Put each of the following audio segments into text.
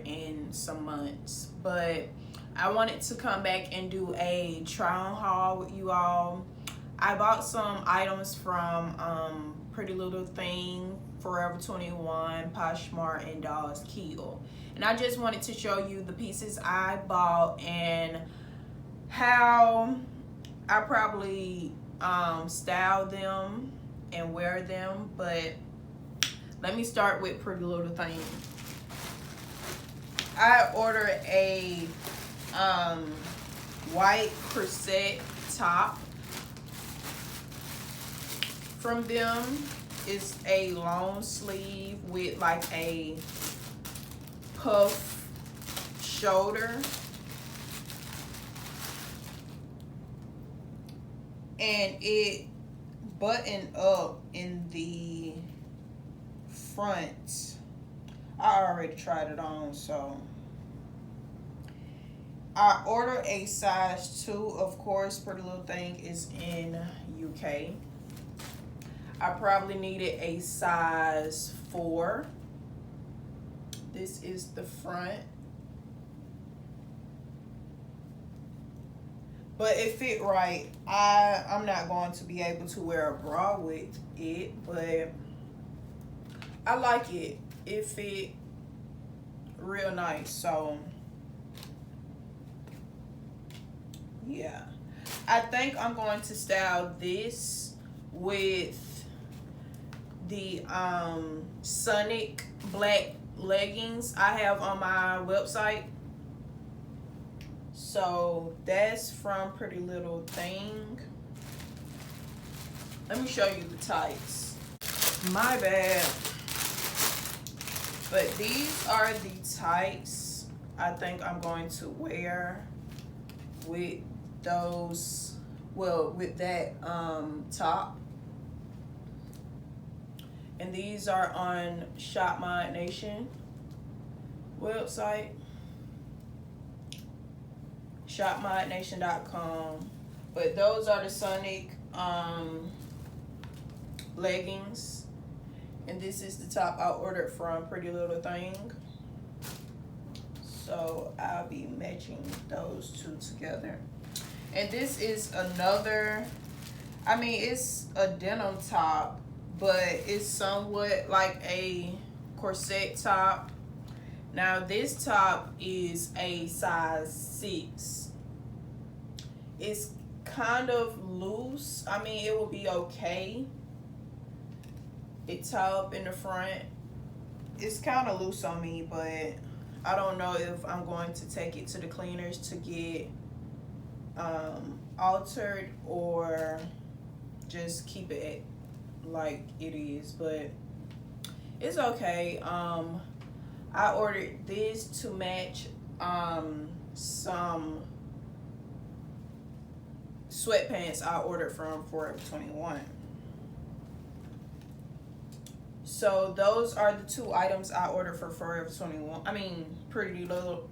in some months, but I wanted to come back and do a try on haul with you all. I bought some items from Pretty Little Thing, FOREVER21, Poshmark, and DOLLS. And I just wanted to show you the pieces I bought and how I probably style them and wear them. But let me start with Pretty Little Thing. I ordered a white corset top from them. It's a long sleeve with like a puff shoulder, and it buttoned up in the front. I already tried it on, so I ordered a size 2. Of course, Pretty Little Thing is in UK. I probably needed a size 4. This is the front. But it fit right. I'm not going to be able to wear a bra with it, but I like it. It fit real nice. So yeah, I think I'm going to style this with the Sonic black leggings I have on my website. So that's from Pretty Little Thing. Let me show you the tights. My bad. But these are the tights I think I'm going to wear with those, well, with that top. And these are on ShopModnation website, ShopModnation.com. But those are the Sonic leggings, and this is the top I ordered from Pretty Little Thing. So I'll be matching those two together. And this is another, I mean, it's a denim top, but it's somewhat like a corset top. Now this top is a size 6. It's kind of loose. I mean, it will be okay. It's up in the front. It's kind of loose on me, but I don't know if I'm going to take it to the cleaners to get altered or just keep it like it is, but it's okay. I ordered this to match some sweatpants I ordered from FOREVER21. So those are the 2 items I ordered for FOREVER21. I mean, Pretty Little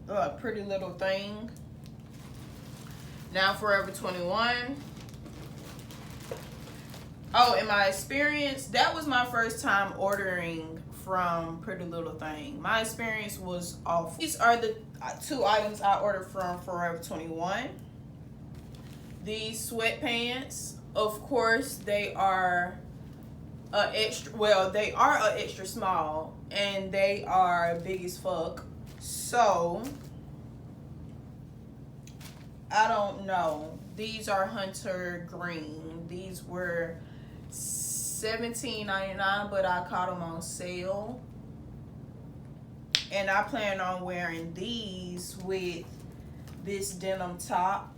Thing. Now FOREVER21. Oh, in my experience, that was my first time ordering from Pretty Little Thing. My experience was awful. These are the 2 items I ordered from FOREVER21. These sweatpants, of course, they are they are a extra small, and they are big as fuck. So I don't know. These are hunter green. These were $17.99, but I caught them on sale. And I plan on wearing these with this denim top.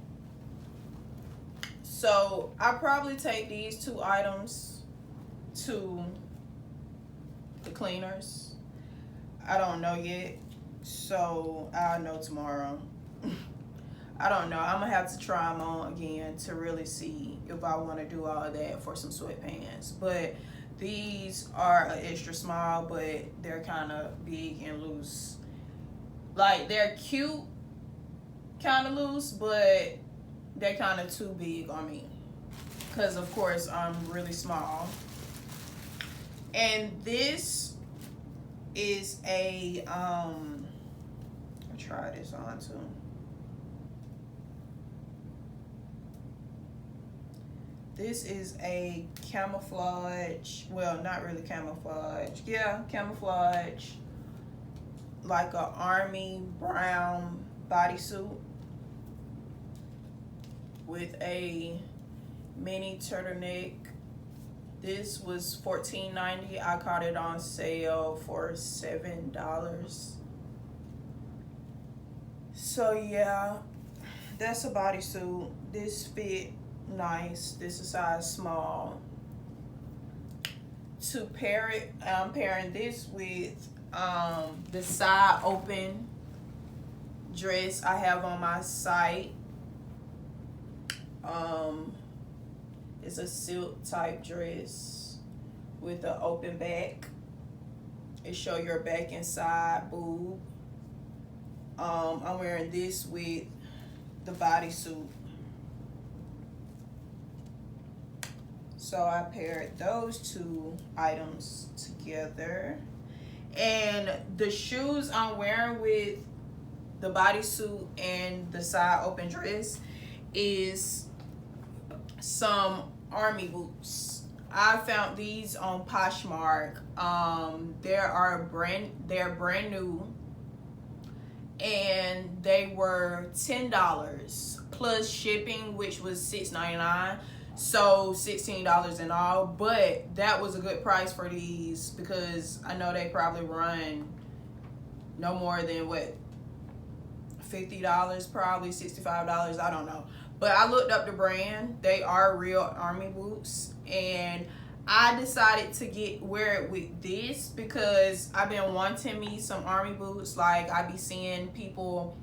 So I'll probably take these 2 items to the cleaners. I don't know yet, so I'll know tomorrow. I don't know. I'm gonna have to try them on again to really see if I want to do all of that for some sweatpants. But these are an extra small, but they're kind of big and loose. Like, they're cute, kind of loose, but they're kind of too big on me, because of course I'm really small. And this is a try this on too. This is a camouflage, well, not really camouflage. Yeah, camouflage, like a army brown bodysuit with a mini turtleneck. This was $14.90. I caught it on sale for $7. So yeah, that's a bodysuit. This fit nice. This is size small. To pair it, I'm pairing this with the side open dress I have on my site. It's a silk type dress with an open back. It show your back and side boob. I'm wearing this with the bodysuit. So I paired those two items together. And the shoes I'm wearing with the bodysuit and the side open dress is some army boots. I found these on Poshmark. They're brand new, and they were $10 plus shipping, which was $6.99. So $16 in all, but that was a good price for these because I know they probably run no more than what, $50, probably $65, I don't know. But I looked up the brand. They are real army boots, and I decided to wear it with this because I've been wanting me some army boots. Like, I be seeing people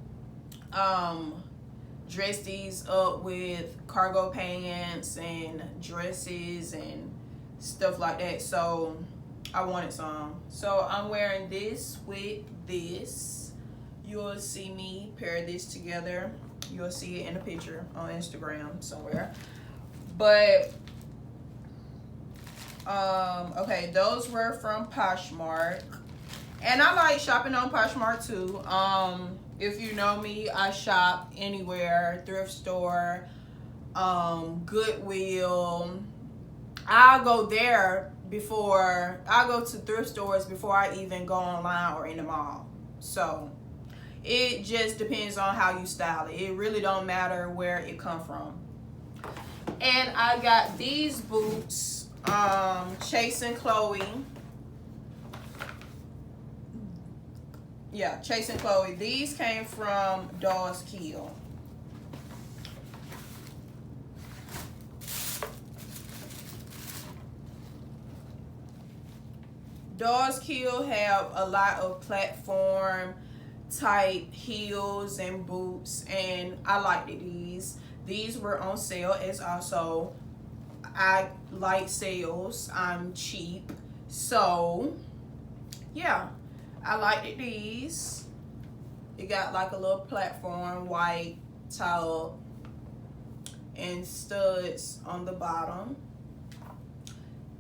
dress these up with cargo pants and dresses and stuff like that. So I wanted some. So I'm wearing this with this. You'll see me pair this together. You'll see it in a picture on Instagram somewhere. But okay, those were from Poshmark, and I like shopping on Poshmark too. If you know me, I shop anywhere, thrift store, Goodwill. I'll go to thrift stores before I even go online or in the mall. So it just depends on how you style it. It really don't matter where it come from. And I got these boots, Chase and Chloe. Yeah, Chase and Chloe. These came from DOLLS. DOLLS have a lot of platform type heels and boots, and I liked these. These were on sale as also. I like sales. I'm cheap. So yeah, I liked these. It got like a little platform, white top, and studs on the bottom.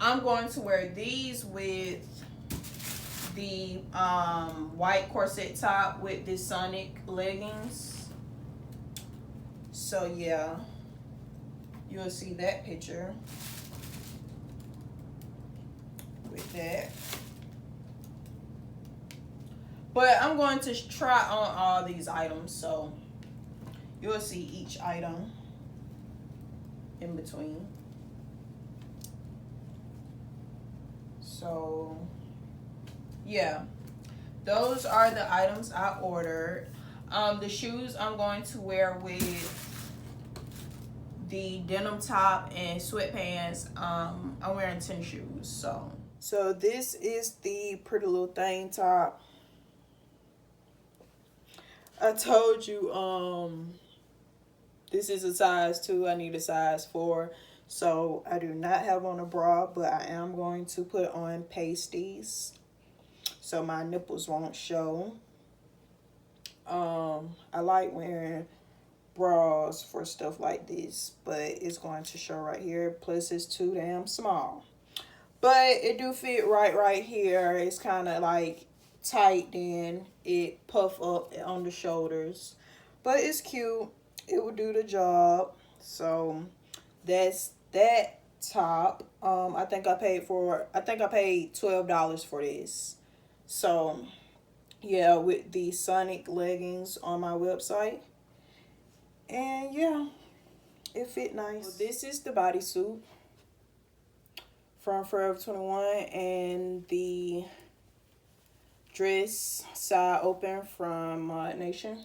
I'm going to wear these with the white corset top with the Sonic leggings. So yeah, you'll see that picture with that. But I'm going to try on all these items, so you'll see each item in between. So yeah, those are the items I ordered. The shoes I'm going to wear with the denim top and sweatpants. I'm wearing tennis shoes. So this is the Pretty Little Thing top. I told you this is a size 2. I need a size 4. So I do not have on a bra, but I am going to put on pasties so my nipples won't show. I like wearing bras for stuff like this, but it's going to show right here. Plus it's too damn small, but it do fit right here. It's kind of like tight, then it puff up on the shoulders. But it's cute. It will do the job. So that's that top. I think I paid $12 for this. So yeah, with the Sonic leggings on my website. And yeah, it fit nice. So this is the bodysuit from Forever 21 and the dress side open from ShopModnation.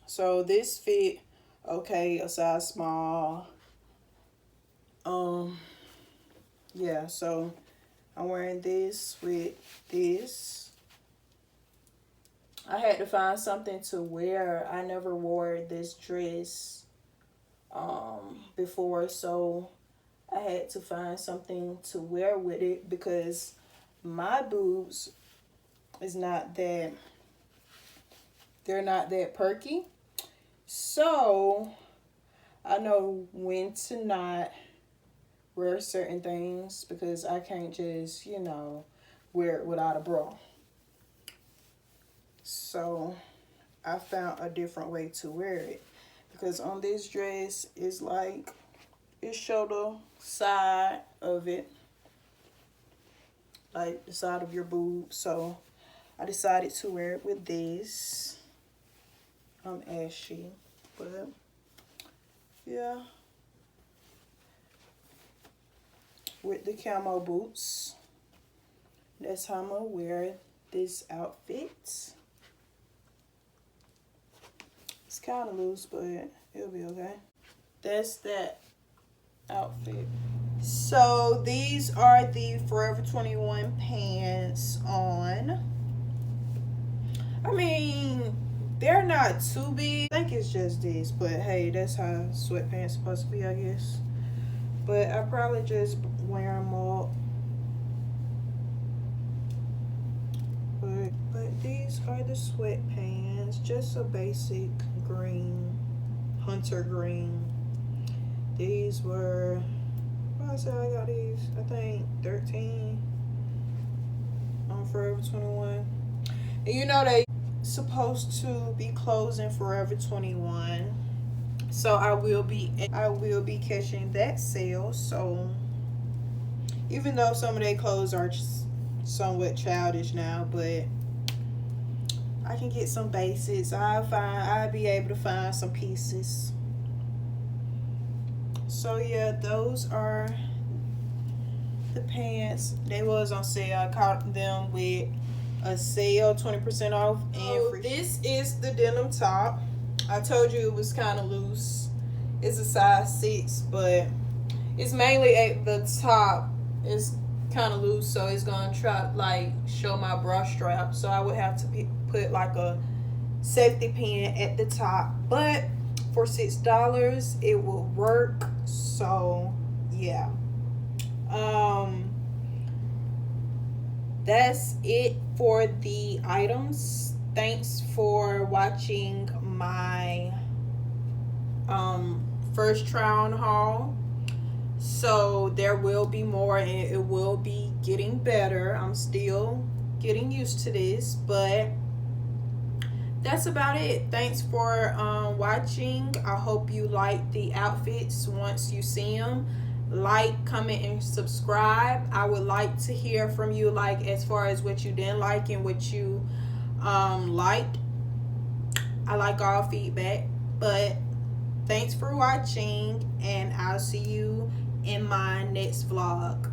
So this fit okay, a size small. Yeah, so I'm wearing this with this. I had to find something to wear. I never wore this dress before, so I had to find something to wear with it because my boobs is not that, they're not that perky. So I know when to not wear certain things because I can't just, you know, wear it without a bra. So I found a different way to wear it because on this dress it's like it show the side of it, like the side of your boob. So I decided to wear it with this. I'm ashy, but yeah, with the camo boots. That's how I'm gonna wear this outfit. It's kind of loose, but it'll be okay. That's that outfit. So these are the Forever 21 pants on. I mean, they're not too big. I think it's just this, but hey, that's how sweatpants supposed to be, I guess. But I probably just wear them up. But these are the sweatpants, just a basic green, hunter green. These were, what I said I got these, I think 13 on Forever 21. And you know they supposed to be closing Forever 21, so I will be catching that sale. So even though some of their clothes are just somewhat childish now, but I can get some basics. I'll be able to find some pieces. So yeah, those are the pants. They was on sale. I caught them with a sale, 20% off and free. This is the denim top. I told you it was kind of loose. It's a size 6, but it's mainly at the top. It's kind of loose, so it's gonna try like show my bra strap. So I would have to put like a safety pin at the top, but for $6 it will work. So yeah, that's it for the items. Thanks for watching my first try on haul. So there will be more and it will be getting better. I'm still getting used to this, but that's about it. Thanks for watching. I hope you like the outfits once you see them. Like, comment, and subscribe. I would like to hear from you, like as far as what you didn't like and what you liked. I like all feedback. But thanks for watching, and I'll see you in my next vlog.